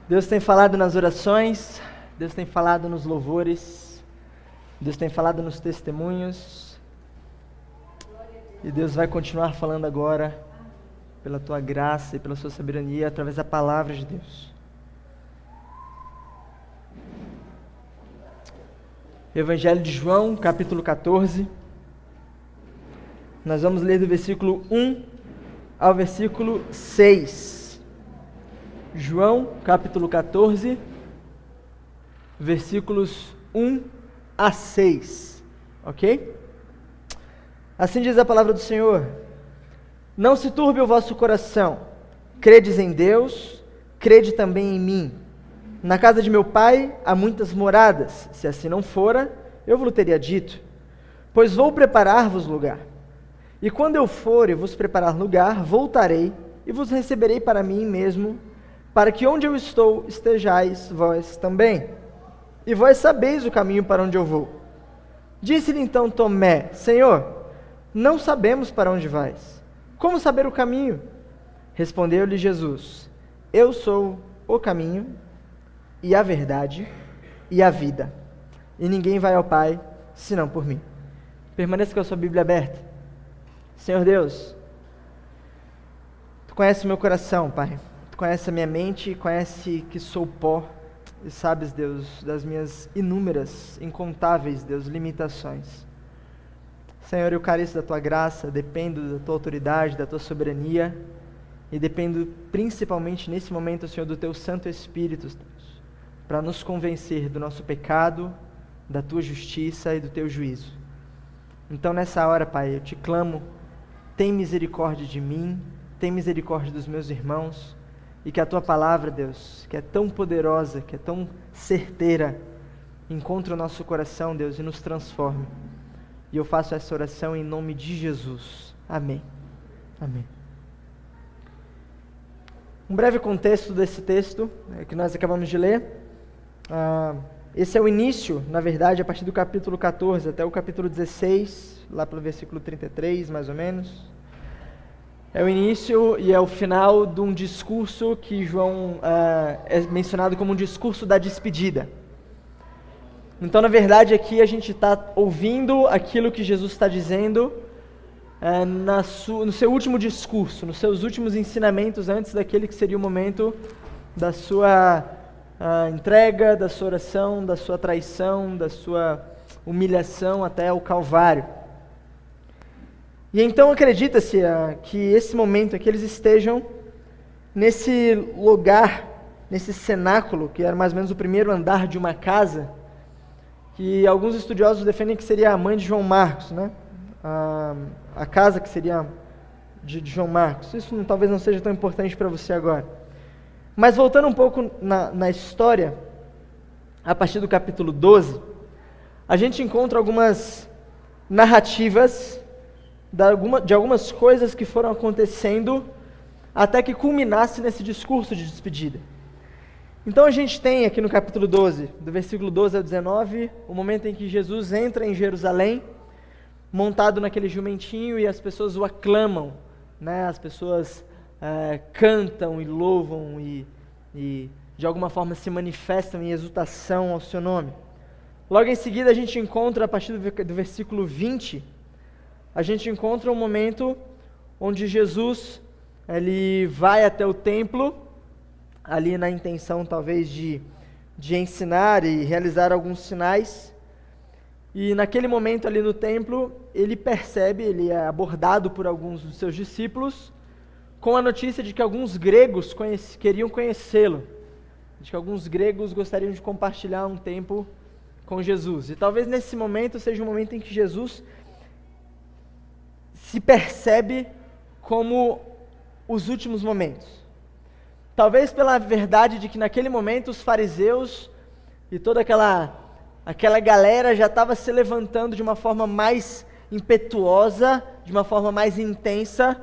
Deus tem falado nas orações, Deus tem falado nos louvores, Deus tem falado nos testemunhos, e Deus vai continuar falando agora, pela tua graça e pela sua soberania, através da palavra de Deus. Evangelho de João, capítulo 14. Nós vamos ler do versículo 1 ao versículo 6. João, capítulo 14, versículos 1 a 6. Ok? Assim diz a palavra do Senhor: Não se turbe o vosso coração. Credes em Deus, crede também em mim. Na casa de meu pai há muitas moradas. Se assim não fora, eu vos teria dito. Pois vou preparar-vos lugar. E quando eu for e vos preparar lugar, voltarei e vos receberei para mim mesmo, para que onde eu estou estejais vós também. E vós sabeis o caminho para onde eu vou. Disse-lhe então Tomé: Senhor, não sabemos para onde vais. Como saber o caminho? Respondeu-lhe Jesus: Eu sou o caminho e a verdade e a vida. E ninguém vai ao Pai, senão por mim. Permaneça com a sua Bíblia aberta. Senhor Deus, Tu conheces o meu coração, Pai. Tu conheces a minha mente, conhece que sou pó. E sabes, Deus, das minhas inúmeras, incontáveis, Deus, limitações. Senhor, eu careço da Tua graça, dependo da Tua autoridade, da Tua soberania. E dependo principalmente nesse momento, Senhor, do Teu Santo Espírito, Deus, para nos convencer do nosso pecado, da Tua justiça e do Teu juízo. Então nessa hora, Pai, eu te clamo, tem misericórdia de mim, tem misericórdia dos meus irmãos, e que a Tua palavra, Deus, que é tão poderosa, que é tão certeira, encontre o nosso coração, Deus, e nos transforme. E eu faço essa oração em nome de Jesus. Amém. Amém. Um breve contexto desse texto que nós acabamos de ler. Esse é o início, na verdade, a partir do capítulo 14 até o capítulo 16, lá pelo versículo 33, mais ou menos. É o início e é o final de um discurso que João é mencionado como um discurso da despedida. Então, na verdade, aqui a gente está ouvindo aquilo que Jesus está dizendo no seu último discurso, nos seus últimos ensinamentos, antes daquele que seria o momento da sua entrega, da sua oração, da sua traição, da sua humilhação até o Calvário. E então acredita-se que esse momento, que eles estejam nesse lugar, nesse cenáculo, que era mais ou menos o primeiro andar de uma casa, que alguns estudiosos defendem que seria a mãe de João Marcos, né? A casa que seria de João Marcos. Isso talvez não seja tão importante para você agora. Mas voltando um pouco na história, a partir do capítulo 12, a gente encontra algumas narrativas de algumas coisas que foram acontecendo até que culminasse nesse discurso de despedida. Então a gente tem aqui no capítulo 12, do versículo 12 ao 19, o momento em que Jesus entra em Jerusalém, montado naquele jumentinho, e as pessoas o aclamam, né? As pessoas cantam e louvam e de alguma forma se manifestam em exultação ao seu nome. Logo em seguida a gente encontra, a partir do versículo 20, a gente encontra um momento onde Jesus ele vai até o templo, ali na intenção talvez de ensinar e realizar alguns sinais. E naquele momento ali no templo, ele percebe, ele é abordado por alguns dos seus discípulos, com a notícia de que alguns gregos queriam conhecê-lo, de que alguns gregos gostariam de compartilhar um tempo com Jesus. E talvez nesse momento seja um momento em que Jesus se percebe como os últimos momentos. Talvez pela verdade de que naquele momento os fariseus e toda aquela galera já estava se levantando de uma forma mais impetuosa, de uma forma mais intensa,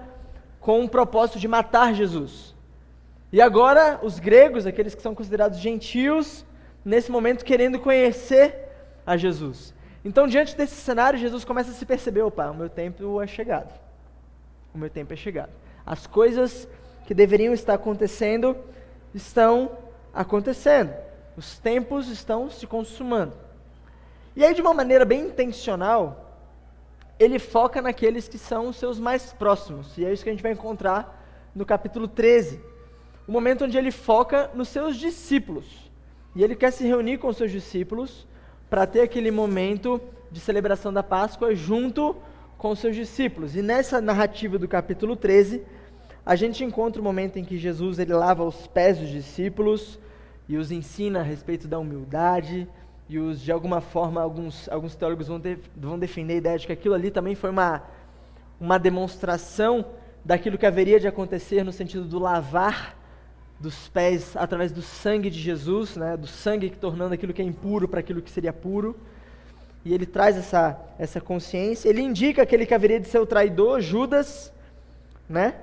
com o propósito de matar Jesus. E agora os gregos, aqueles que são considerados gentios, nesse momento querendo conhecer a Jesus. Então, diante desse cenário, Jesus começa a se perceber: opa, o meu tempo é chegado. O meu tempo é chegado. As coisas que deveriam estar acontecendo estão acontecendo. Os tempos estão se consumando. E aí, de uma maneira bem intencional, ele foca naqueles que são os seus mais próximos. E é isso que a gente vai encontrar no capítulo 13. O momento onde ele foca nos seus discípulos. E ele quer se reunir com os seus discípulos para ter aquele momento de celebração da Páscoa junto com os seus discípulos. E nessa narrativa do capítulo 13, a gente encontra o momento em que Jesus ele lava os pés dos discípulos e os ensina a respeito da humildade, e de alguma forma alguns teólogos vão defender a ideia de que aquilo ali também foi uma demonstração daquilo que haveria de acontecer no sentido do lavar dos pés através do sangue de Jesus, né, do sangue que tornando aquilo que é impuro para aquilo que seria puro. E ele traz essa consciência. Ele indica aquele que haveria de ser o traidor, Judas, né?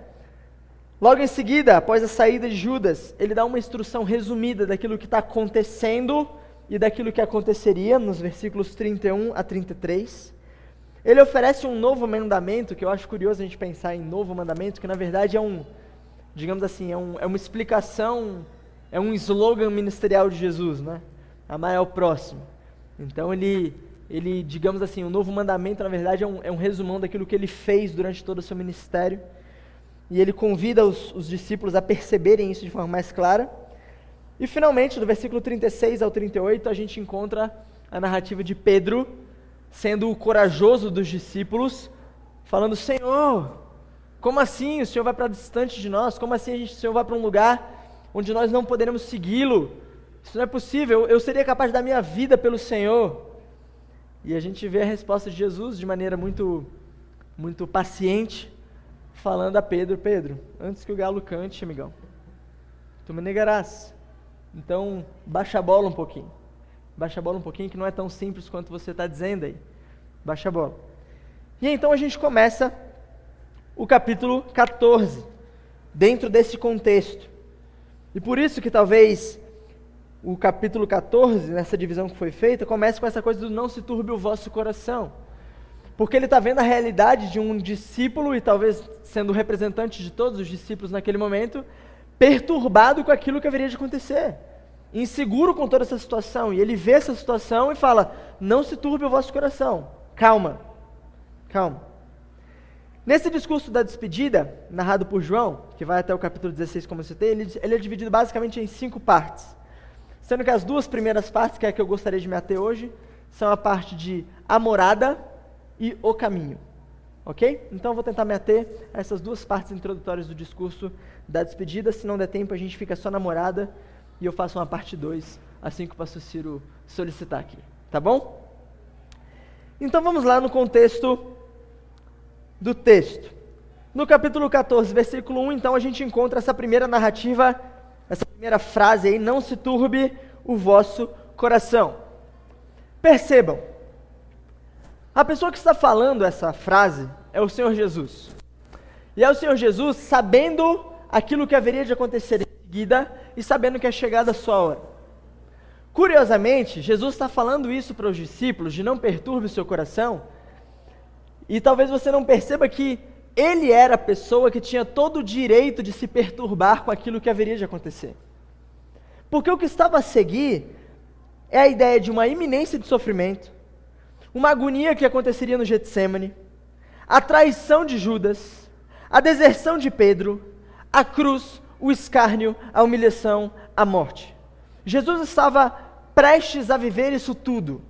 Logo em seguida, após a saída de Judas, ele dá uma instrução resumida daquilo que está acontecendo e daquilo que aconteceria, nos versículos 31 a 33. Ele oferece um novo mandamento, que eu acho curioso a gente pensar em novo mandamento, que na verdade digamos assim, é uma explicação, é um slogan ministerial de Jesus, né? Amar ao próximo. Então ele, digamos assim, o novo mandamento na verdade é um resumão daquilo que ele fez durante todo o seu ministério. E ele convida os discípulos a perceberem isso de forma mais clara. E finalmente, do versículo 36 ao 38, a gente encontra a narrativa de Pedro, sendo o corajoso dos discípulos, falando: Senhor, como assim o Senhor vai para distante de nós? Como assim o Senhor vai para um lugar onde nós não poderemos segui-lo? Isso não é possível, eu seria capaz de dar minha vida pelo Senhor. E a gente vê a resposta de Jesus de maneira muito, muito paciente, falando a Pedro: Pedro, antes que o galo cante, amigão, tu me negarás. Então, baixa a bola um pouquinho. Baixa a bola um pouquinho, que não é tão simples quanto você está dizendo aí. Baixa a bola. E então a gente começa o capítulo 14, dentro desse contexto. E por isso que talvez o capítulo 14, nessa divisão que foi feita, comece com essa coisa do não se turbe o vosso coração. Porque ele está vendo a realidade de um discípulo, e talvez sendo o representante de todos os discípulos naquele momento, perturbado com aquilo que haveria de acontecer, inseguro com toda essa situação, e ele vê essa situação e fala: não se turbe o vosso coração, calma. Nesse discurso da despedida, narrado por João, que vai até o capítulo 16, como eu citei, ele é dividido basicamente em 5 partes, sendo que as 2 primeiras partes, que é a que eu gostaria de me ater hoje, são a parte de a morada e o caminho. Ok? Então eu vou tentar me ater a essas 2 partes introdutórias do discurso da despedida. Se não der tempo, a gente fica só na morada e eu faço uma parte 2, assim que o pastor Ciro solicitar aqui. Tá bom? Então vamos lá no contexto do texto. No capítulo 14, versículo 1, então a gente encontra essa primeira narrativa, essa primeira frase aí: não se turbe o vosso coração. Percebam, a pessoa que está falando essa frase é o Senhor Jesus. E é o Senhor Jesus sabendo aquilo que haveria de acontecer em seguida e sabendo que é chegada a sua hora. Curiosamente, Jesus está falando isso para os discípulos, de não perturbe o seu coração, e talvez você não perceba que ele era a pessoa que tinha todo o direito de se perturbar com aquilo que haveria de acontecer. Porque o que estava a seguir é a ideia de uma iminência de sofrimento, uma agonia que aconteceria no Getsêmani, a traição de Judas, a deserção de Pedro, a cruz, o escárnio, a humilhação, a morte. Jesus estava prestes a viver isso tudo.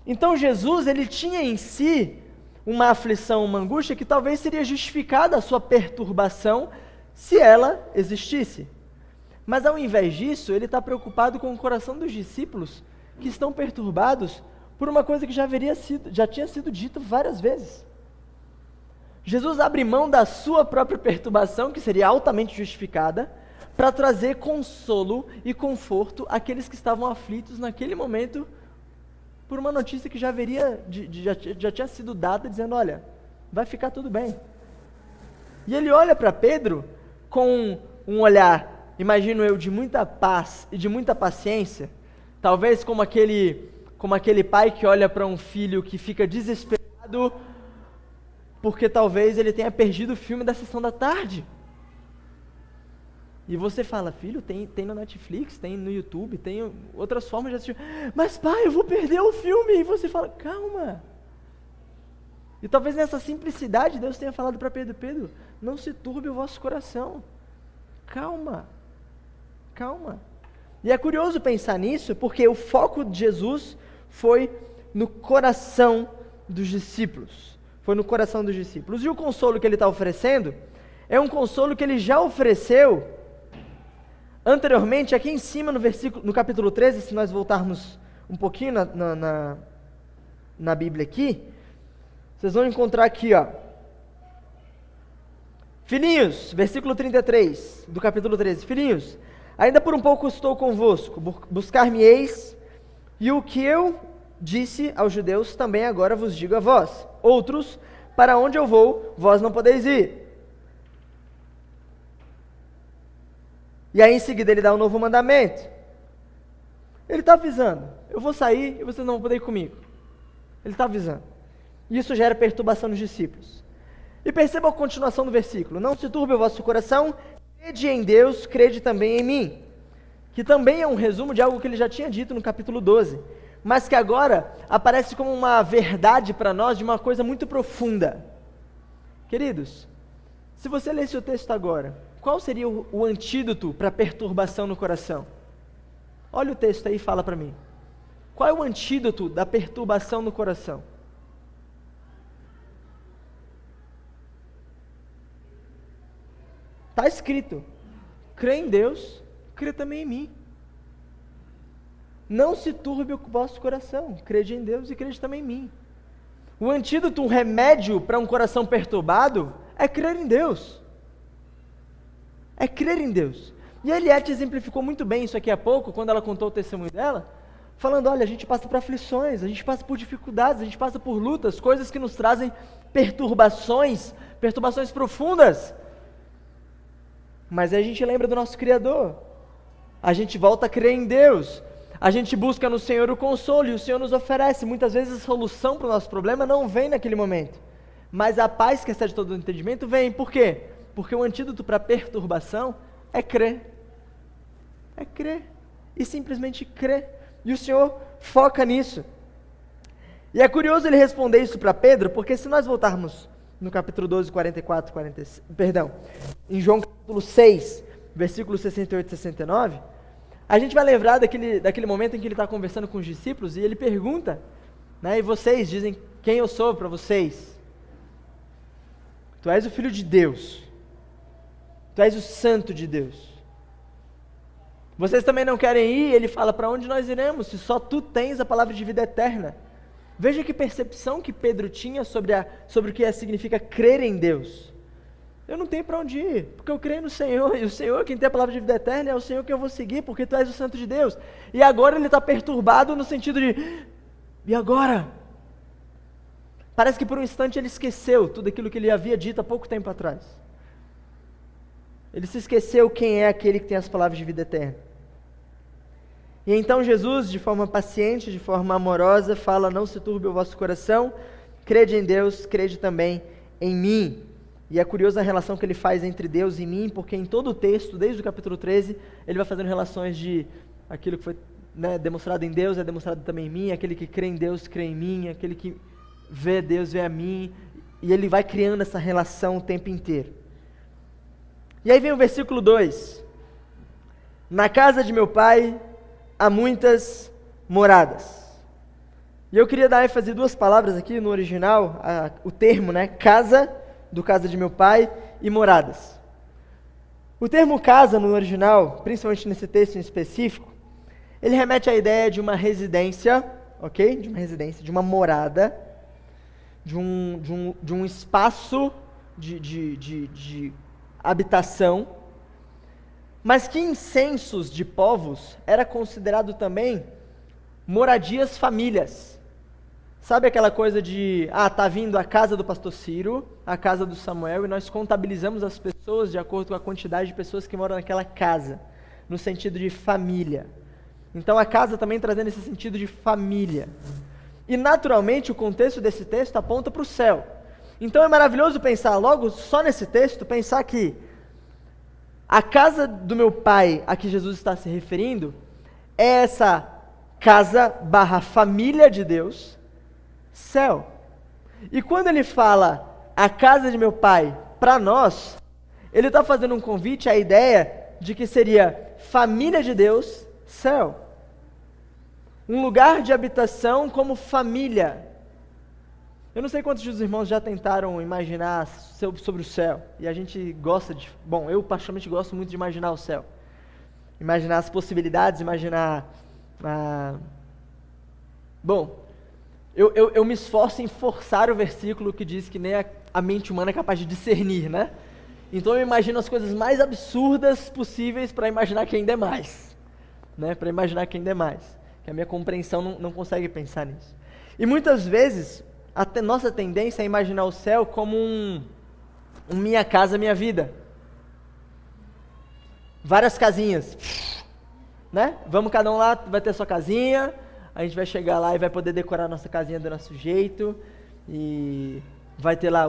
Então Jesus, ele tinha em si uma aflição, uma angústia que talvez seria justificada a sua perturbação se ela existisse. Mas ao invés disso, ele está preocupado com o coração dos discípulos que estão perturbados por uma coisa que já tinha sido dita várias vezes. Jesus abre mão da sua própria perturbação, que seria altamente justificada, para trazer consolo e conforto àqueles que estavam aflitos naquele momento por uma notícia que já tinha sido dada, dizendo: olha, vai ficar tudo bem. E ele olha para Pedro com um olhar, imagino eu, de muita paz e de muita paciência, talvez como aquele pai que olha para um filho que fica desesperado porque talvez ele tenha perdido o filme da sessão da tarde. E você fala, filho, tem no Netflix, tem no YouTube, tem outras formas de assistir. Mas pai, eu vou perder o filme. E você fala, calma. E talvez nessa simplicidade Deus tenha falado para Pedro, Pedro, não se turbe o vosso coração. Calma. Calma. E é curioso pensar nisso, porque o foco de Jesus foi no coração dos discípulos. Foi no coração dos discípulos. E o consolo que ele está oferecendo é um consolo que ele já ofereceu anteriormente, aqui em cima no capítulo 13, se nós voltarmos um pouquinho na Bíblia aqui, vocês vão encontrar aqui, ó. Filhinhos, versículo 33 do capítulo 13. Filhinhos, ainda por um pouco estou convosco, buscar-me-eis, e o que eu disse aos judeus, também agora vos digo a vós. Outros, para onde eu vou, vós não podeis ir. E aí em seguida ele dá um novo mandamento. Ele está avisando, eu vou sair e vocês não vão poder ir comigo. Ele está avisando. E isso gera perturbação nos discípulos. E perceba a continuação do versículo. Não se turbe o vosso coração, crede em Deus, crede também em mim. Que também é um resumo de algo que ele já tinha dito no capítulo 12. Mas que agora aparece como uma verdade para nós de uma coisa muito profunda. Queridos, se você lesse o texto agora, qual seria o antídoto para perturbação no coração? Olha o texto aí e fala para mim. Qual é o antídoto da perturbação no coração? Está escrito, crê em Deus, crê também em mim. Não se turbe o vosso coração, crede em Deus e crede também em mim. O antídoto, um remédio para um coração perturbado, é crer em Deus. É crer em Deus. E a Eliette exemplificou muito bem isso aqui há pouco, quando ela contou o testemunho dela, falando, olha, a gente passa por aflições, a gente passa por dificuldades, a gente passa por lutas, coisas que nos trazem perturbações profundas. Mas aí a gente lembra do nosso Criador, a gente volta a crer em Deus, a gente busca no Senhor o consolo, e o Senhor nos oferece. Muitas vezes a solução para o nosso problema não vem naquele momento, mas a paz que excede todo o entendimento vem. Por quê? Porque o antídoto para a perturbação é crer. É crer. E simplesmente crer. E o Senhor foca nisso. E é curioso ele responder isso para Pedro, porque se nós voltarmos no capítulo 12, 44, em João capítulo 6, versículos 68 e 69, a gente vai lembrar daquele momento em que ele está conversando com os discípulos, e ele pergunta, né, e vocês dizem quem eu sou para vocês? Tu és o Filho de Deus. Tu és o Santo de Deus. Vocês também não querem ir? Ele fala, para onde nós iremos, se só tu tens a palavra de vida eterna? Veja que percepção que Pedro tinha sobre o que significa crer em Deus. Eu não tenho para onde ir, porque eu creio no Senhor, e o Senhor, quem tem a palavra de vida eterna, é o Senhor que eu vou seguir, porque tu és o Santo de Deus. E agora ele está perturbado no sentido de, e agora? Parece que por um instante ele esqueceu tudo aquilo que ele havia dito há pouco tempo atrás. Ele se esqueceu quem é aquele que tem as palavras de vida eterna. E então Jesus, de forma paciente, de forma amorosa, fala, não se turbe o vosso coração, crede em Deus, crede também em mim. E é curiosa a relação que ele faz entre Deus e mim, porque em todo o texto, desde o capítulo 13, ele vai fazendo relações de aquilo que foi, né, demonstrado em Deus, é demonstrado também em mim, aquele que crê em Deus, crê em mim, aquele que vê Deus, vê a mim, e ele vai criando essa relação o tempo inteiro. E aí vem o versículo 2, na casa de meu pai há muitas moradas. E eu queria dar ênfase a duas palavras aqui no original, o termo, né, casa de meu pai e moradas. O termo casa no original, principalmente nesse texto em específico, ele remete à ideia de uma residência, ok? De uma residência, de uma morada, de um espaço de habitação, mas que em censos de povos era considerado também moradias famílias. Sabe aquela coisa de, tá vindo a casa do pastor Ciro, a casa do Samuel, e nós contabilizamos as pessoas de acordo com a quantidade de pessoas que moram naquela casa, no sentido de família. Então a casa também trazendo esse sentido de família. E naturalmente o contexto desse texto aponta para o céu. Então é maravilhoso pensar logo, só nesse texto, pensar que a casa do meu pai a que Jesus está se referindo é essa casa / família de Deus, céu. E quando ele fala a casa de meu pai para nós, ele está fazendo um convite à ideia de que seria família de Deus, céu. Um lugar de habitação como família. Eu não sei quantos dos irmãos já tentaram imaginar sobre o céu. E a gente gosta de... Bom, eu particularmente gosto muito de imaginar o céu. Imaginar as possibilidades, imaginar... Bom, eu me esforço em forçar o versículo que diz que nem a mente humana é capaz de discernir, né? Então eu imagino as coisas mais absurdas possíveis para imaginar que ainda é mais. Né? Para imaginar que ainda é mais. Que a minha compreensão não consegue pensar nisso. E muitas vezes, a nossa tendência é imaginar o céu como um minha casa, minha vida. Várias casinhas. Né? Vamos cada um lá, vai ter sua casinha, a gente vai chegar lá e vai poder decorar a nossa casinha do nosso jeito. E vai ter lá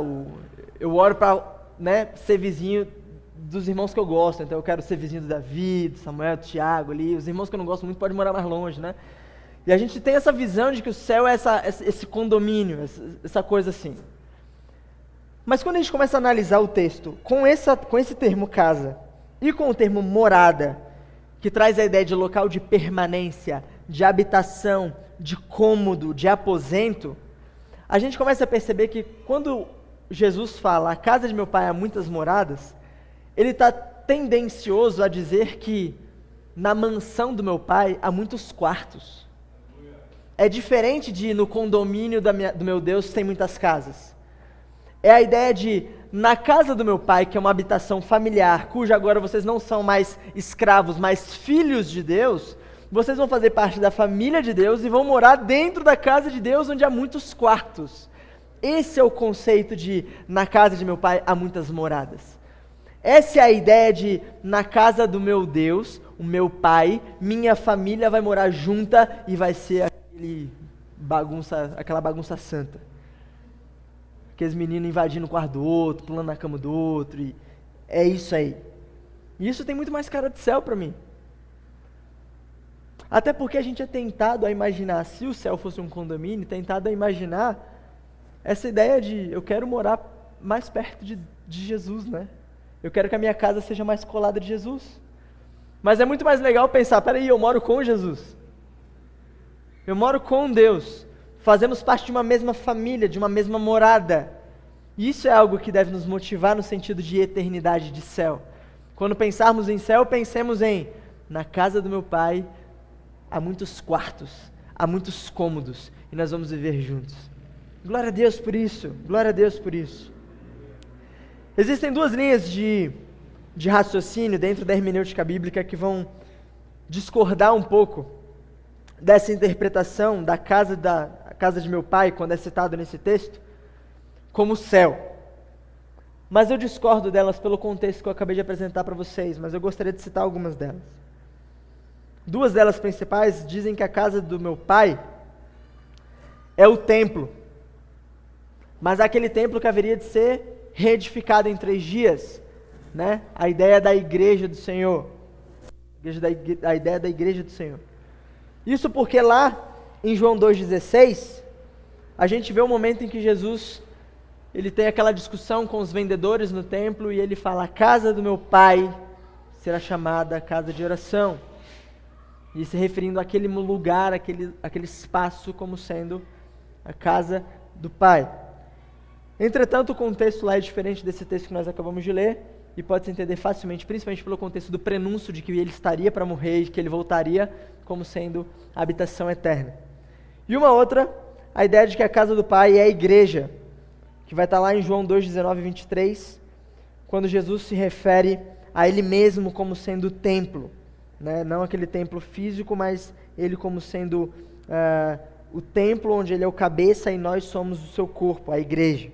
eu oro para, né, ser vizinho dos irmãos que eu gosto, então eu quero ser vizinho do Davi, do Samuel, do Tiago ali, os irmãos que eu não gosto muito podem morar mais longe, né? E a gente tem essa visão de que o céu é esse condomínio, essa coisa assim. Mas quando a gente começa a analisar o texto com esse termo casa e com o termo morada, que traz a ideia de local de permanência, de habitação, de cômodo, de aposento, a gente começa a perceber que quando Jesus fala, a casa de meu pai há muitas moradas, ele está tendencioso a dizer que na mansão do meu pai há muitos quartos. É diferente de no condomínio do meu Deus tem muitas casas. É a ideia de, na casa do meu pai, que é uma habitação familiar, cuja agora vocês não são mais escravos, mas filhos de Deus, vocês vão fazer parte da família de Deus e vão morar dentro da casa de Deus, onde há muitos quartos. Esse é o conceito de, na casa de meu pai há muitas moradas. Essa é a ideia de, na casa do meu Deus, o meu pai, minha família vai morar junta e vai ser aquela bagunça santa. Aqueles meninos invadindo o quarto do outro, pulando na cama do outro, e é isso aí. E isso tem muito mais cara de céu para mim. Até porque a gente é tentado a imaginar, se o céu fosse um condomínio, tentado a imaginar essa ideia de, eu quero morar mais perto de Jesus, né? Eu quero que a minha casa seja mais colada de Jesus. Mas é muito mais legal pensar, peraí, eu moro com Jesus. Eu moro com Deus. Fazemos parte de uma mesma família, de uma mesma morada. E isso é algo que deve nos motivar no sentido de eternidade, de céu. Quando pensarmos em céu, pensemos em, na casa do meu pai, há muitos quartos, há muitos cômodos, e nós vamos viver juntos. Glória a Deus por isso, glória a Deus por isso. Existem duas linhas de raciocínio dentro da hermenêutica bíblica que vão discordar um pouco dessa interpretação da casa de meu pai, quando é citado nesse texto, como céu. Mas eu discordo delas pelo contexto que eu acabei de apresentar para vocês, mas eu gostaria de citar algumas delas. Duas delas principais dizem que a casa do meu pai é o templo, mas aquele templo que haveria de ser reedificado em 3 dias, né? A ideia da igreja do Senhor, a ideia da igreja do Senhor. Isso porque lá em João 2,16, a gente vê o momento em que Jesus, ele tem aquela discussão com os vendedores no templo e ele fala, a casa do meu pai será chamada casa de oração. E se referindo àquele lugar, aquele espaço como sendo a casa do pai. Entretanto, o contexto lá é diferente desse texto que nós acabamos de ler, e pode se entender facilmente, principalmente pelo contexto do prenúncio de que ele estaria para morrer e que ele voltaria como sendo a habitação eterna. E uma outra, a ideia de que a casa do Pai é a igreja, que vai estar lá em João 2, 19 e 23, quando Jesus se refere a ele mesmo como sendo o templo, né? Não aquele templo físico, mas ele como sendo o templo onde ele é o cabeça e nós somos o seu corpo, a igreja.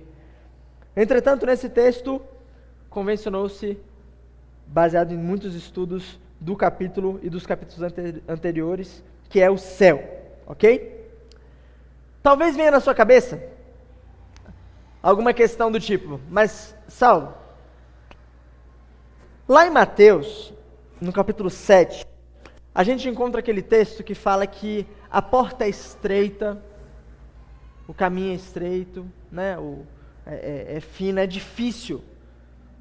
Entretanto, nesse texto, convencionou-se, baseado em muitos estudos do capítulo e dos capítulos anteriores, que é o céu, ok? Talvez venha na sua cabeça alguma questão do tipo, mas Saulo, Lá em Mateus, no capítulo 7, a gente encontra aquele texto que fala que a porta é estreita, o caminho é estreito, né? É fino, é difícil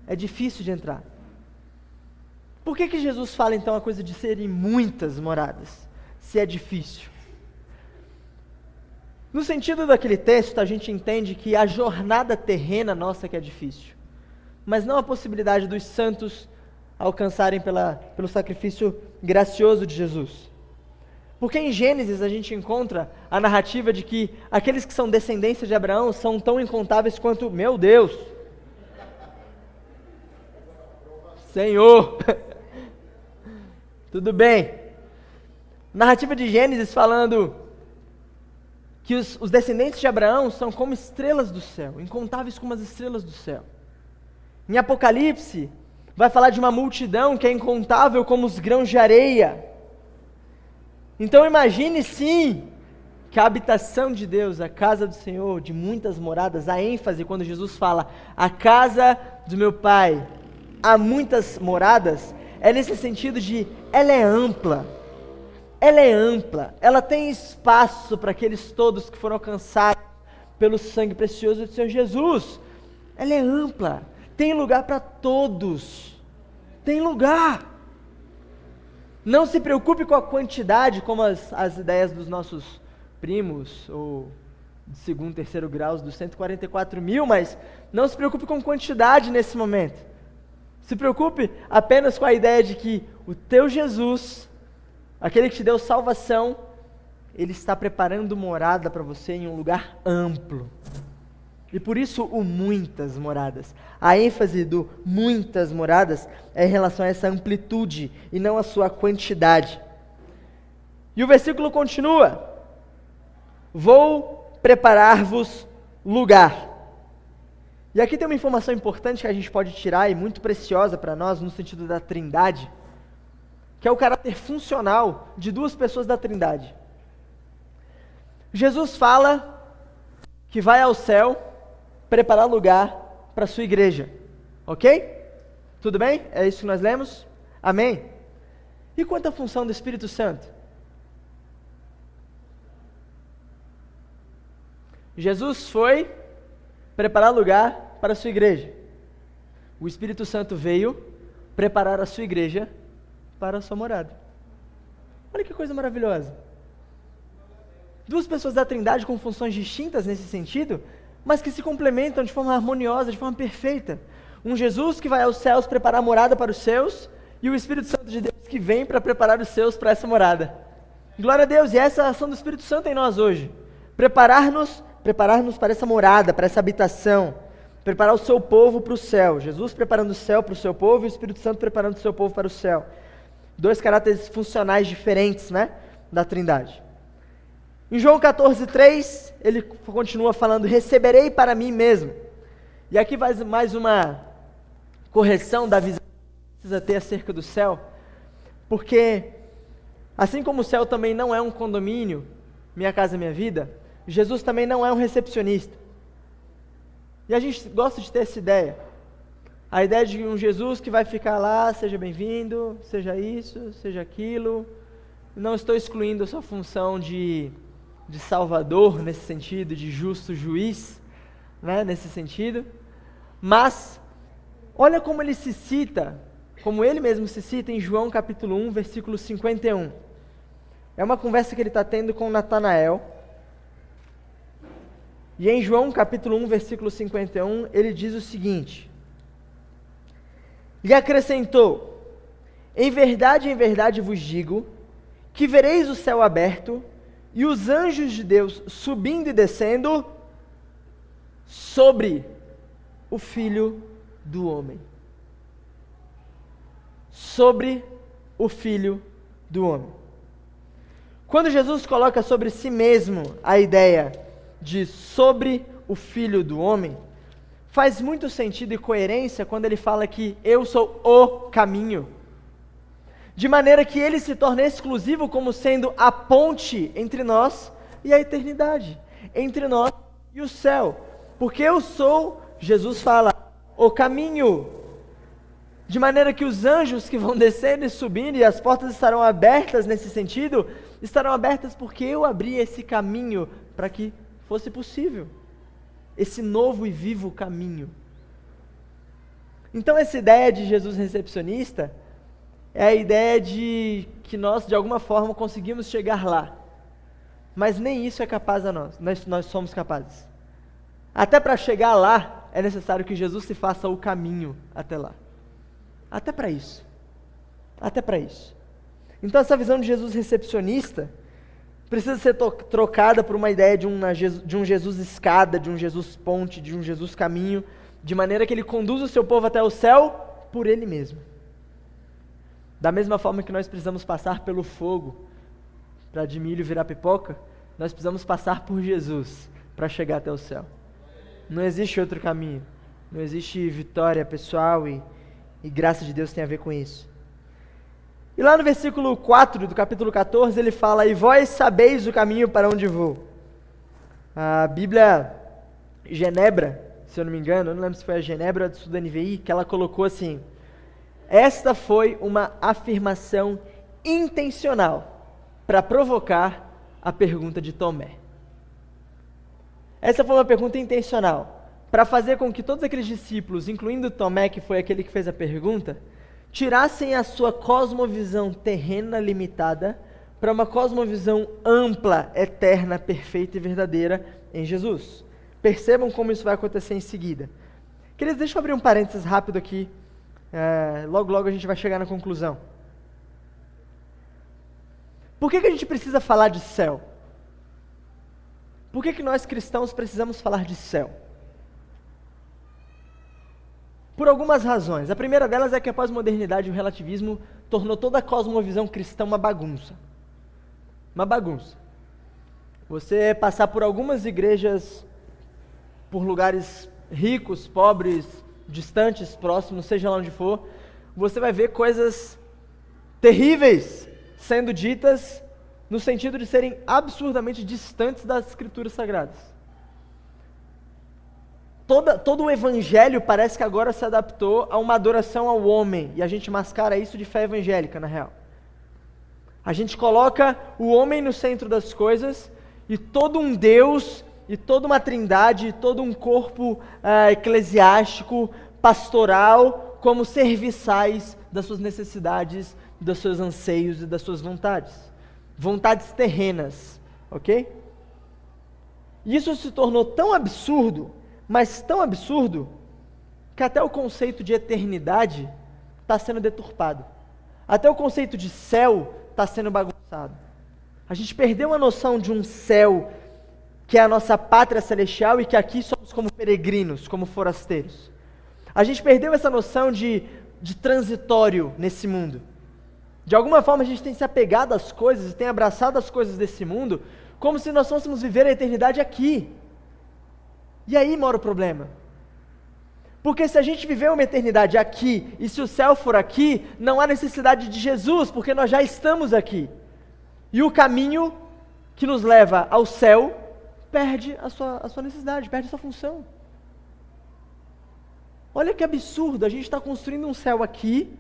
de entrar. Por que Jesus fala então a coisa de serem muitas moradas, se é difícil? No sentido daquele texto, a gente entende que a jornada terrena nossa que é difícil, mas não a possibilidade dos santos alcançarem pelo sacrifício gracioso de Jesus. Porque em Gênesis a gente encontra a narrativa de que aqueles que são descendência de Abraão são tão incontáveis quanto, meu Deus, Senhor, tudo bem. Narrativa de Gênesis falando que os descendentes de Abraão são como estrelas do céu, incontáveis como as estrelas do céu. Em Apocalipse, vai falar de uma multidão que é incontável como os grãos de areia. Então imagine sim, que a habitação de Deus, a casa do Senhor, de muitas moradas, a ênfase quando Jesus fala, a casa do meu Pai, há muitas moradas, é nesse sentido de, ela é ampla, ela tem espaço para aqueles todos que foram alcançados pelo sangue precioso do Senhor Jesus. Ela é ampla, tem lugar para todos, tem lugar. Não se preocupe com a quantidade, como as ideias dos nossos primos, ou de segundo, terceiro graus, dos 144 mil, mas não se preocupe com quantidade nesse momento. Se preocupe apenas com a ideia de que o teu Jesus, aquele que te deu salvação, ele está preparando morada para você em um lugar amplo. E por isso o muitas moradas. A ênfase do muitas moradas é em relação a essa amplitude e não a sua quantidade. E o versículo continua: vou preparar-vos lugar. E aqui tem uma informação importante que a gente pode tirar e muito preciosa para nós no sentido da Trindade, que é o caráter funcional de duas pessoas da Trindade. Jesus fala que vai ao céu preparar lugar para a sua igreja, ok? Tudo bem? É isso que nós lemos? Amém? E quanto à função do Espírito Santo? Jesus foi preparar lugar para a sua igreja. O Espírito Santo veio preparar a sua igreja para a sua morada. Olha que coisa maravilhosa. Duas pessoas da Trindade com funções distintas nesse sentido, mas que se complementam de forma harmoniosa, de forma perfeita. Um Jesus que vai aos céus preparar morada para os seus, e o Espírito Santo de Deus que vem para preparar os seus para essa morada. Glória a Deus, e essa é a ação do Espírito Santo em nós hoje. Preparar-nos para essa morada, para essa habitação, preparar o seu povo para o céu. Jesus preparando o céu para o seu povo e o Espírito Santo preparando o seu povo para o céu. Dois caráteres funcionais diferentes, né, da Trindade. Em João 14:3, ele continua falando, receberei para mim mesmo. E aqui vai mais uma correção da visão que precisa ter acerca do céu, porque assim como o céu também não é um condomínio, minha casa, minha vida, Jesus também não é um recepcionista. E a gente gosta de ter essa ideia. A ideia de um Jesus que vai ficar lá, seja bem-vindo, seja isso, seja aquilo. Não estou excluindo a sua função de salvador nesse sentido, de justo juiz, né, nesse sentido. Mas, olha como ele se cita, como ele mesmo se cita em João capítulo 1, versículo 51. É uma conversa que ele está tendo com Natanael. E em João capítulo 1, versículo 51, ele diz o seguinte: lhe acrescentou, em verdade vos digo, que vereis o céu aberto, e os anjos de Deus subindo e descendo sobre o Filho do Homem. Sobre o Filho do Homem. Quando Jesus coloca sobre si mesmo a ideia de sobre o Filho do Homem, faz muito sentido e coerência quando ele fala que eu sou o caminho. De maneira que ele se torna exclusivo como sendo a ponte entre nós e a eternidade, entre nós e o céu. Porque eu sou, Jesus fala, o caminho. de maneira que os anjos que vão descendo e subindo, e as portas estarão abertas nesse sentido, estarão abertas porque eu abri esse caminho para que fosse possível, esse novo e vivo caminho. Então essa ideia de Jesus recepcionista é a ideia de que nós, de alguma forma, conseguimos chegar lá, mas nem isso é capaz a nós somos capazes. Até para chegar lá, é necessário que Jesus se faça o caminho até lá. Até para isso. Até para isso. Então essa visão de Jesus recepcionista precisa ser trocada por uma ideia de um Jesus escada, de um Jesus ponte, de um Jesus caminho, de maneira que ele conduz o seu povo até o céu por ele mesmo. Da mesma forma que nós precisamos passar pelo fogo para de milho virar pipoca, nós precisamos passar por Jesus para chegar até o céu. Não existe outro caminho. Não existe vitória pessoal e graça de Deus tem a ver com isso. E lá no versículo 4 do capítulo 14, ele fala: e vós sabeis o caminho para onde vou. A Bíblia Genebra, se eu não me engano, eu não lembro se foi a Genebra ou a do NVI, que ela colocou assim: esta foi uma afirmação intencional para provocar a pergunta de Tomé. Essa foi uma pergunta intencional para fazer com que todos aqueles discípulos, incluindo Tomé, que foi aquele que fez a pergunta, tirassem a sua cosmovisão terrena limitada para uma cosmovisão ampla, eterna, perfeita e verdadeira em Jesus. Percebam como isso vai acontecer em seguida. Queridos, deixa eu abrir um parênteses rápido aqui. Logo a gente vai chegar na conclusão. Por que a gente precisa falar de céu? Por que nós cristãos precisamos falar de céu? Por algumas razões. A primeira delas é que a pós-modernidade e o relativismo tornou toda a cosmovisão cristã uma bagunça. Uma bagunça. Você passar por algumas igrejas, por lugares ricos, pobres, distantes, próximos, seja lá onde for, você vai ver coisas terríveis sendo ditas no sentido de serem absurdamente distantes das escrituras sagradas. Todo o evangelho parece que agora se adaptou a uma adoração ao homem, e a gente mascara isso de fé evangélica, na real. A gente coloca o homem no centro das coisas, e todo um Deus, e toda uma trindade, e todo um corpo eclesiástico, pastoral, como serviçais das suas necessidades, dos seus anseios e das suas vontades. Vontades terrenas, ok? E isso se tornou tão absurdo, mas tão absurdo, que até o conceito de eternidade está sendo deturpado. Até o conceito de céu está sendo bagunçado. A gente perdeu a noção de um céu que é a nossa pátria celestial e que aqui somos como peregrinos, como forasteiros. A gente perdeu essa noção de transitório nesse mundo. De alguma forma a gente tem se apegado às coisas e tem abraçado as coisas desse mundo como se nós fôssemos viver a eternidade aqui. E aí mora o problema. Porque se a gente viver uma eternidade aqui, e se o céu for aqui, não há necessidade de Jesus, porque nós já estamos aqui. E o caminho que nos leva ao céu perde a sua necessidade, perde a sua função. Olha que absurdo, a gente está construindo um céu aqui,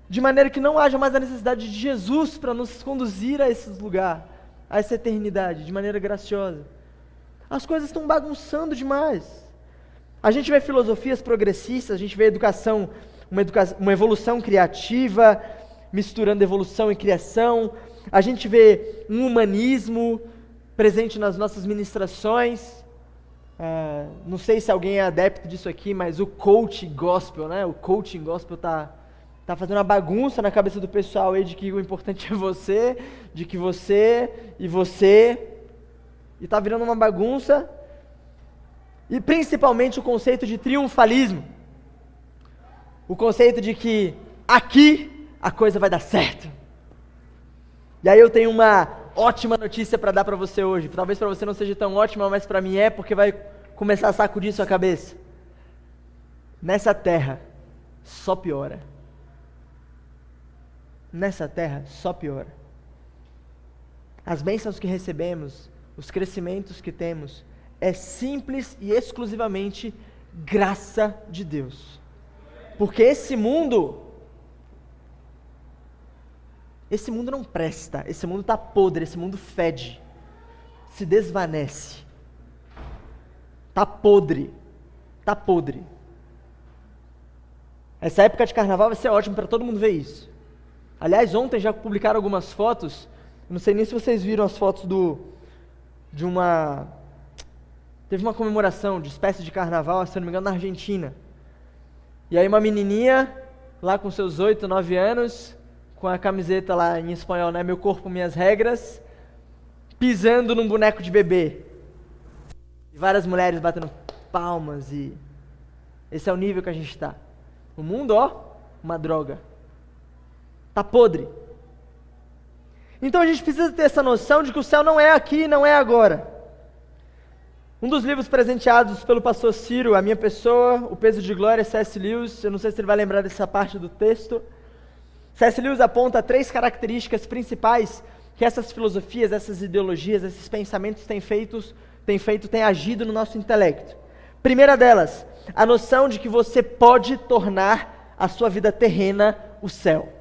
de maneira que não haja mais a necessidade de Jesus para nos conduzir a esse lugar, a essa eternidade, de maneira graciosa. As coisas estão bagunçando demais. A gente vê filosofias progressistas, a gente vê uma evolução criativa, misturando evolução e criação. A gente vê um humanismo presente nas nossas ministrações. Não sei se alguém é adepto disso aqui, mas o coaching gospel, né? O coaching gospel tá fazendo uma bagunça na cabeça do pessoal aí de que o importante é você, de que você e você, e tá virando uma bagunça. E principalmente o conceito de triunfalismo. O conceito de que aqui a coisa vai dar certo. E aí eu tenho uma ótima notícia para dar para você hoje. Talvez para você não seja tão ótima, mas para mim é, porque vai começar a sacudir sua cabeça. Nessa terra só piora. Nessa terra só piora. As bênçãos que recebemos, os crescimentos que temos, é simples e exclusivamente graça de Deus. Porque esse mundo não presta, esse mundo está podre, esse mundo fede, se desvanece, está podre. Essa época de carnaval vai ser ótimo para todo mundo ver isso. Aliás, ontem já publicaram algumas fotos, não sei nem se vocês viram as fotos teve uma comemoração de espécie de carnaval, se não me engano, na Argentina. E aí uma menininha, lá com seus 8, 9 anos, com a camiseta lá em espanhol, né? Meu corpo, minhas regras, pisando num boneco de bebê. E várias mulheres batendo palmas e... Esse é o nível que a gente está. O mundo, uma droga. Tá podre. Então a gente precisa ter essa noção de que o céu não é aqui, não é agora. Um dos livros presenteados pelo pastor Ciro, a minha pessoa, O Peso de Glória, C.S. Lewis, eu não sei se ele vai lembrar dessa parte do texto. C.S. Lewis aponta 3 características principais que essas filosofias, essas ideologias, esses pensamentos têm agido no nosso intelecto. Primeira delas, a noção de que você pode tornar a sua vida terrena o céu.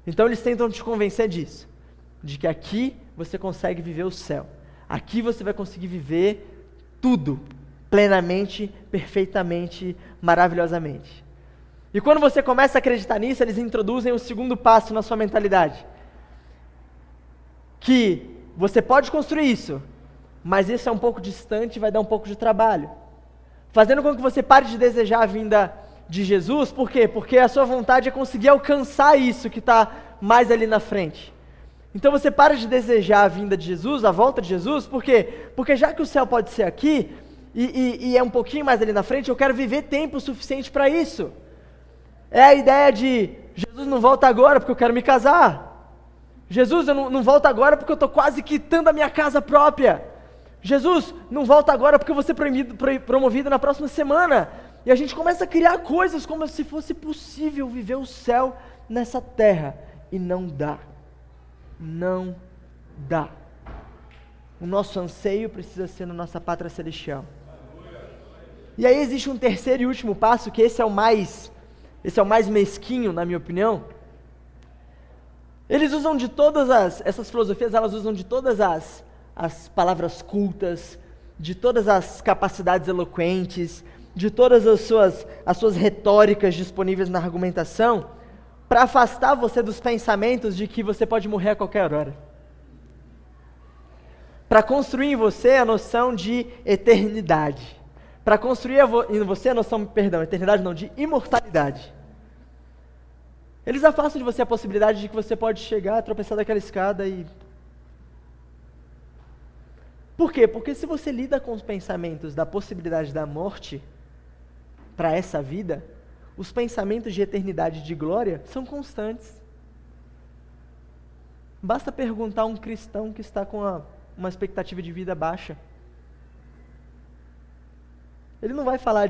Então eles tentam te convencer disso, de que aqui você consegue viver o céu. Aqui você vai conseguir viver tudo, plenamente, perfeitamente, maravilhosamente. E quando você começa a acreditar nisso, eles introduzem o segundo passo na sua mentalidade. Que você pode construir isso, mas isso é um pouco distante e vai dar um pouco de trabalho. Fazendo com que você pare de desejar a vinda de Jesus, por quê? Porque a sua vontade é conseguir alcançar isso que está mais ali na frente. Então você para de desejar a vinda de Jesus, a volta de Jesus, por quê? Porque já que o céu pode ser aqui, e é um pouquinho mais ali na frente, eu quero viver tempo suficiente para isso. É a ideia de, Jesus não volta agora porque eu quero me casar. Jesus, eu não volto agora porque eu estou quase quitando a minha casa própria. Jesus, não volta agora porque eu vou ser promovido na próxima semana. E a gente começa a criar coisas como se fosse possível viver o céu nessa terra. E não dá. Não dá. O nosso anseio precisa ser na nossa pátria celestial. E aí existe um terceiro e último passo, que esse é o mais mesquinho, na minha opinião. Eles usam de essas filosofias, elas usam de todas as palavras cultas, de todas as capacidades eloquentes, de todas as suas retóricas disponíveis na argumentação, para afastar você dos pensamentos de que você pode morrer a qualquer hora. Para construir em você a noção de eternidade. Para construir em você a noção, eternidade não, de imortalidade. Eles afastam de você a possibilidade de que você pode chegar, tropeçar daquela escada e... Por quê? Porque se você lida com os pensamentos da possibilidade da morte para essa vida, os pensamentos de eternidade e de glória são constantes. Basta perguntar a um cristão que está com uma expectativa de vida baixa. Ele não vai falar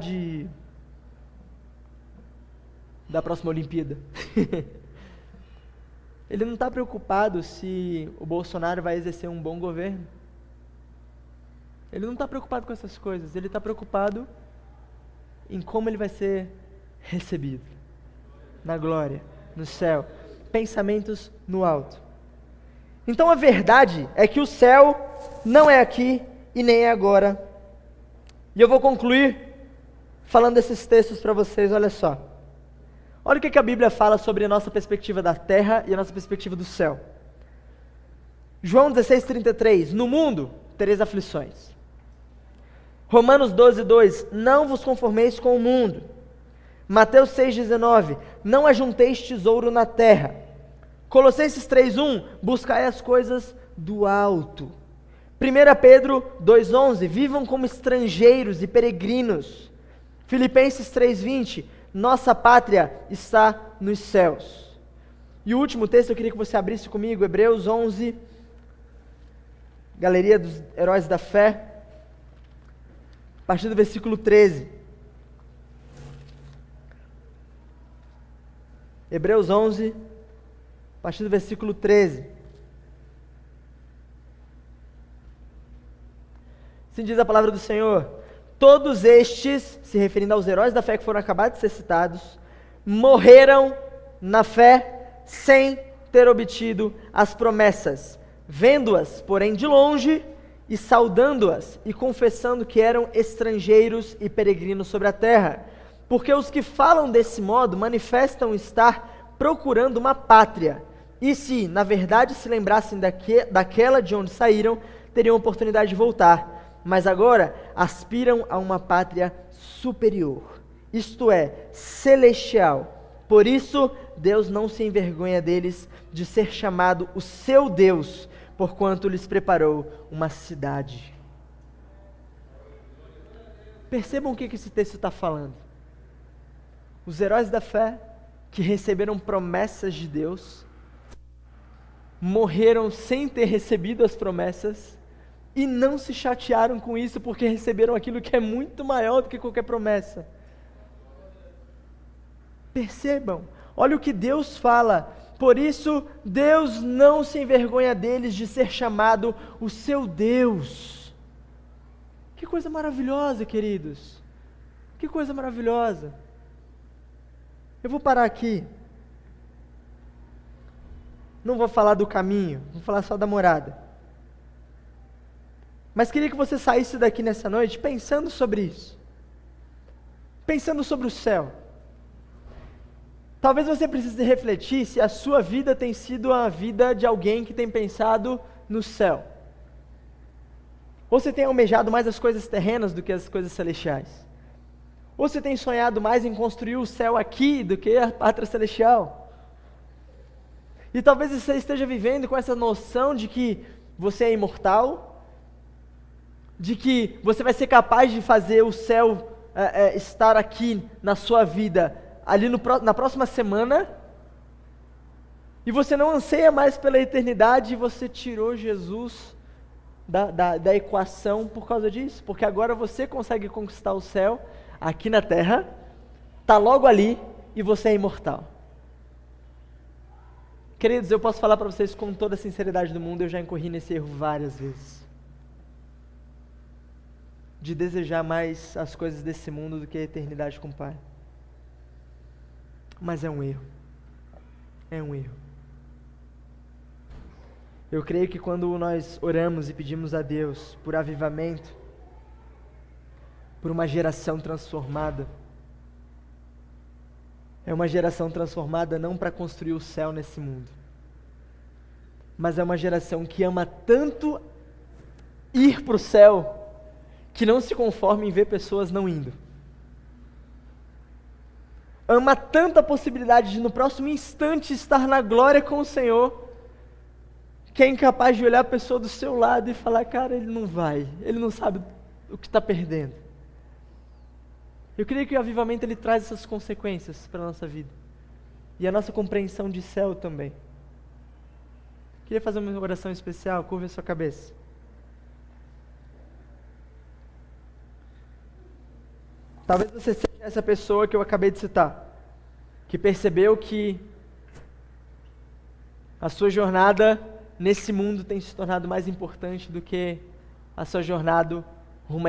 da próxima Olimpíada. Ele não está preocupado se o Bolsonaro vai exercer um bom governo. Ele não está preocupado com essas coisas. Ele está preocupado em como ele vai ser recebido. Na glória, no céu. Pensamentos no alto. Então a verdade é que o céu não é aqui e nem é agora. E eu vou concluir falando desses textos para vocês, olha só. Olha o que a Bíblia fala sobre a nossa perspectiva da terra e a nossa perspectiva do céu. João 16:33, no mundo tereis aflições. Romanos 12:2, não vos conformeis com o mundo. Mateus 6:19, não ajunteis tesouro na terra. Colossenses 3:1, buscai as coisas do alto. 1 Pedro 2:11, vivam como estrangeiros e peregrinos. Filipenses 3:20, nossa pátria está nos céus. E o último texto eu queria que você abrisse comigo, Hebreus 11, Galeria dos Heróis da Fé, a partir do versículo 13. Hebreus 11, a partir do versículo 13. Assim diz a palavra do Senhor: Todos estes, se referindo aos heróis da fé que foram acabados de ser citados, morreram na fé sem ter obtido as promessas, vendo-as, porém, de longe e saudando-as e confessando que eram estrangeiros e peregrinos sobre a terra. Porque os que falam desse modo manifestam estar procurando uma pátria, e se, na verdade, se lembrassem daquela de onde saíram, teriam oportunidade de voltar. Mas agora aspiram a uma pátria superior, isto é, celestial. Por isso, Deus não se envergonha deles de ser chamado o seu Deus, porquanto lhes preparou uma cidade. Percebam o que esse texto está falando. Os heróis da fé, que receberam promessas de Deus, morreram sem ter recebido as promessas, e não se chatearam com isso, porque receberam aquilo que é muito maior do que qualquer promessa. Percebam, olha o que Deus fala. Por isso, Deus não se envergonha deles de ser chamado o seu Deus. Que coisa maravilhosa, queridos. Que coisa maravilhosa. Eu vou parar aqui. Não vou falar do caminho, vou falar só da morada. Mas queria que você saísse daqui nessa noite pensando sobre isso. Pensando sobre o céu. Talvez você precise refletir se a sua vida tem sido a vida de alguém que tem pensado no céu. Ou você tem almejado mais as coisas terrenas do que as coisas celestiais. Ou você tem sonhado mais em construir o céu aqui do que a pátria celestial. E talvez você esteja vivendo com essa noção de que você é imortal, de que você vai ser capaz de fazer o céu estar aqui na sua vida, ali na próxima semana, e você não anseia mais pela eternidade, e você tirou Jesus da equação por causa disso, porque agora você consegue conquistar o céu aqui na terra, está logo ali, e você é imortal. Queridos, eu posso falar para vocês com toda a sinceridade do mundo, eu já incorri nesse erro várias vezes. De desejar mais as coisas desse mundo do que a eternidade com o Pai. Mas é um erro. É um erro. Eu creio que quando nós oramos e pedimos a Deus por avivamento, por uma geração transformada, é uma geração transformada não para construir o céu nesse mundo, mas é uma geração que ama tanto ir para o céu, que não se conforma em ver pessoas não indo. Ama tanto a possibilidade de no próximo instante estar na glória com o Senhor, que é incapaz de olhar a pessoa do seu lado e falar, cara, ele não vai, ele não sabe o que está perdendo. Eu creio que o avivamento ele traz essas consequências para a nossa vida. E a nossa compreensão de céu também. Queria fazer uma oração especial, curva a sua cabeça. Talvez você seja essa pessoa que eu acabei de citar, que percebeu que a sua jornada nesse mundo tem se tornado mais importante do que a sua jornada rumo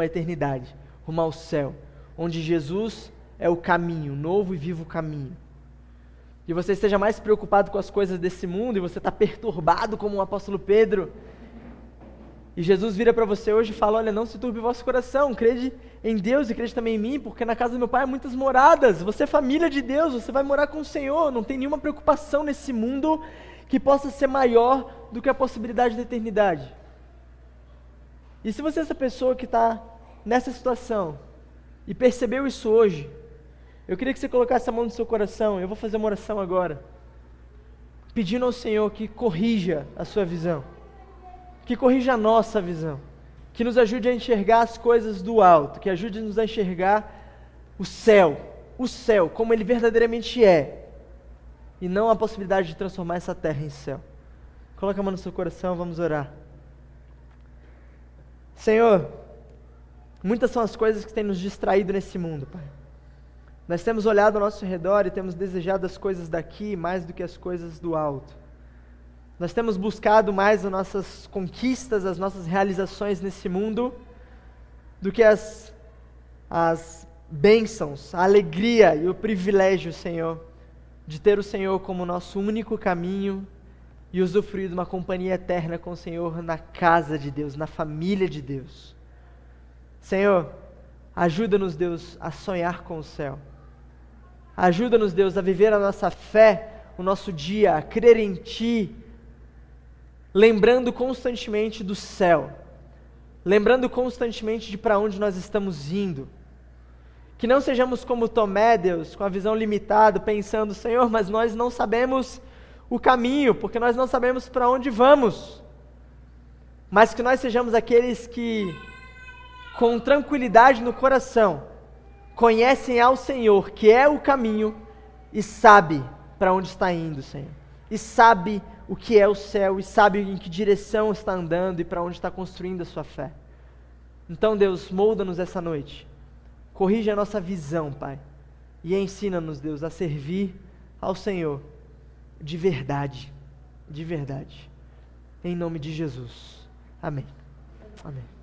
à eternidade, rumo ao céu, onde Jesus é o caminho, o novo e vivo caminho. E você esteja mais preocupado com as coisas desse mundo, e você está perturbado como o apóstolo Pedro, e Jesus vira para você hoje e fala, olha, não se turbe o vosso coração, crede em Deus e crede também em mim, porque na casa do meu Pai há muitas moradas, você é família de Deus, você vai morar com o Senhor, não tem nenhuma preocupação nesse mundo que possa ser maior do que a possibilidade da eternidade. E se você é essa pessoa que está nessa situação e percebeu isso hoje, eu queria que você colocasse a mão no seu coração, eu vou fazer uma oração agora, pedindo ao Senhor que corrija a sua visão, que corrija a nossa visão, que nos ajude a enxergar as coisas do alto, que ajude-nos a enxergar o céu como ele verdadeiramente é, e não a possibilidade de transformar essa terra em céu. Coloca a mão no seu coração, vamos orar. Senhor, muitas são as coisas que têm nos distraído nesse mundo, Pai. Nós temos olhado ao nosso redor e temos desejado as coisas daqui mais do que as coisas do alto. Nós temos buscado mais as nossas conquistas, as nossas realizações nesse mundo, do que as bênçãos, a alegria e o privilégio, Senhor, de ter o Senhor como nosso único caminho e usufruir de uma companhia eterna com o Senhor na casa de Deus, na família de Deus. Senhor, ajuda-nos, Deus, a sonhar com o céu. Ajuda-nos, Deus, a viver a nossa fé, o nosso dia, a crer em Ti, lembrando constantemente do céu, lembrando constantemente de para onde nós estamos indo. Que não sejamos como Tomé, Deus, com a visão limitada, pensando, Senhor, mas nós não sabemos o caminho, porque nós não sabemos para onde vamos. Mas que nós sejamos aqueles que, com tranquilidade no coração, conhecem ao Senhor, que é o caminho, e sabe para onde está indo, Senhor. E sabe o que é o céu, e sabe em que direção está andando e para onde está construindo a sua fé. Então, Deus, molda-nos essa noite. Corrige a nossa visão, Pai. E ensina-nos, Deus, a servir ao Senhor de verdade. De verdade. Em nome de Jesus. Amém. Amém.